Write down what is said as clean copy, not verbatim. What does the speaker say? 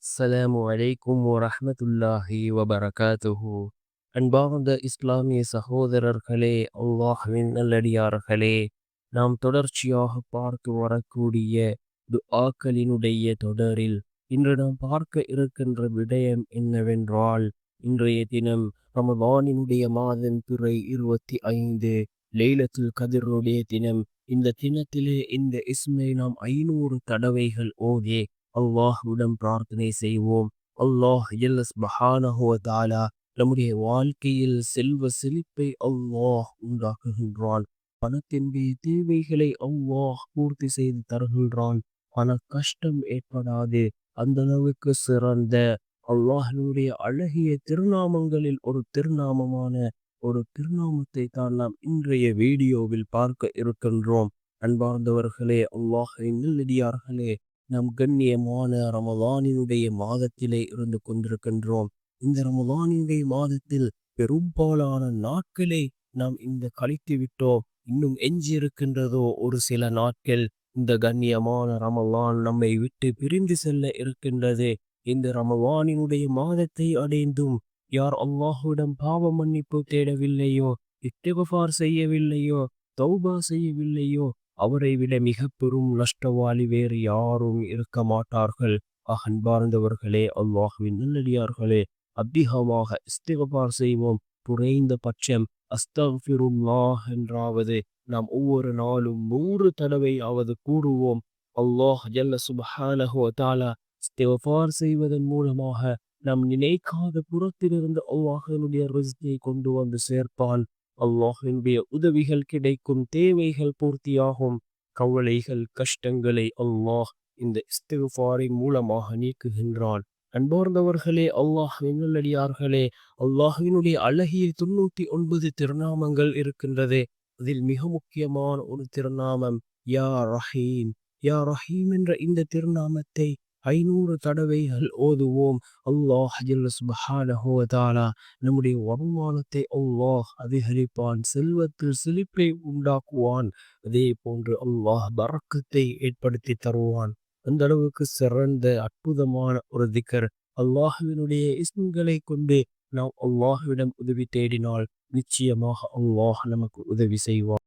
அஸ்ஸலாமு அலைக்கும் வரஹ்மத்துல்லாஹி வபரகாத்துஹு. அன்பார்ந்த இஸ்லாமிய சகோதரர்களே, அல்லாஹ்வின் நல்லடியார்களே, நாம் தொடர்ச்சியாக பார்த்து வரக்கூடிய துஆக்களினுடைய தொடரில் இன்று நாம் பார்க்க இருக்கின்ற விடயம் என்னவென்றால், இன்றைய தினம் ரமதானினுடைய மாதம் பிறை 25 லைலத்துல் கதிருடைய தினம். இந்த தினத்திலே இந்த இஸ்மை நாம் 500 தடவைகள் ஓதி அல்லாஹ்விடம் பிரார்த்தனை செய்வோம். அல்லாஹ் ஜல்ல சுப்ஹானஹு வ தஆலா நம்முடைய வாழ்க்கையில் செல்வ செழிப்பை அல்லாஹ் உண்டாக்குகின்றான். பணத்தினுடைய தேவைகளை அல்லாஹ் பூர்த்தி செய்து தருகின்றான். பண கஷ்டம் ஏற்படாது. அந்த அளவுக்கு சிறந்த அல்லாஹ்வினுடைய அழகிய திருநாமங்களில் ஒரு திருநாமத்தை தான் நாம் இன்றைய வீடியோவில் பார்க்க இருக்கின்றோம். அன்பார்ந்தவர்களே, அல்லாஹ்வின் நல்லடியார்களே, நாம் கண்ணியமான ரமலானினுடைய மாதத்திலே இருந்து கொண்டிருக்கின்றோம். இந்த ரமலானினுடைய மாதத்தில் பெரும்பாலான நாட்களை நாம் இந்த கழித்து விட்டோம். இன்னும் எஞ்சி இருக்கின்றதோ ஒரு சில நாட்கள். இந்த கண்ணியமான ரமலான் நம்மை விட்டு பிரிந்து செல்ல இருக்கின்றது. இந்த ரமலானினுடைய மாதத்தை அடைந்தும் யார் அல்லாஹ்விடம் பாவ மன்னிப்பு தேடவில்லையோ, இஸ்திக்ஃபார் செய்யவில்லையோ, தௌபா செய்யவில்லையோ, அவரை விட மிக பெரும் நஷ்டவாளி வேறு யாரும் இருக்க மாட்டார்கள். அன்பார்ந்தவர்களே, அல்லாஹ்வின் நல்லடியார்களே, அதிகமாக இஸ்திக்ஃபார் செய்வோம். குறைந்த பட்சம் அஸ்தக்ஃபிருல்லாஹ் என்றாவது நாம் ஒவ்வொரு நாளும் 100 தடவையாவது கூறுவோம். அல்லாஹ் ஜல்ல சுப்ஹானஹு வ தஆலா இஸ்திக்ஃபார் செய்வதன் மூலமாக நாம் நினைக்காத புறத்திலிருந்து அல்லாஹ்வினுடைய ரிஸ்கை கொண்டு வந்து சேர்ப்பான். அல்லாஹ்வினுடைய உதவிகள் கிடைக்கும், தேவைகள் பூர்த்தியாகும், கவலைகள் கஷ்டங்களை அல்லாஹ் இந்த இஸ்திக்ஃபாரின் மூலமாக நீக்குகின்றான். அன்பார்ந்தவர்களே, அல்லாஹ்வின் நல்லடியார்களே, அல்லாஹ்வினுடைய அழகிய 99 திருநாமங்கள் இருக்கின்றது. அதில் மிக முக்கியமான ஒரு திருநாமம் யா ரஹீம். யா ரஹீம் என்ற இந்த திருநாமத்தை 500 தடவைகள் ஓதுவோம். அல்லாஹ் ஜல்ல சுப்ஹானஹு வ தஆலா நம்முடைய வருமானத்தை அல்லாஹ் அதிகரிப்பான், செல்வத்தில் செழிப்பை உண்டாக்குவான். அதே போன்று அல்லாஹ் பரக்கத்தை ஏற்படுத்தி தருவான். அந்த அளவுக்கு சிறந்த அற்புதமான ஒரு திக்ர். அல்லாஹ்வினுடைய இஸ்ம்களை கொண்டு நாம் அல்லாஹ்விடம் உதவி தேடினால் நிச்சயமாக அல்லாஹ் நமக்கு உதவி செய்வான்.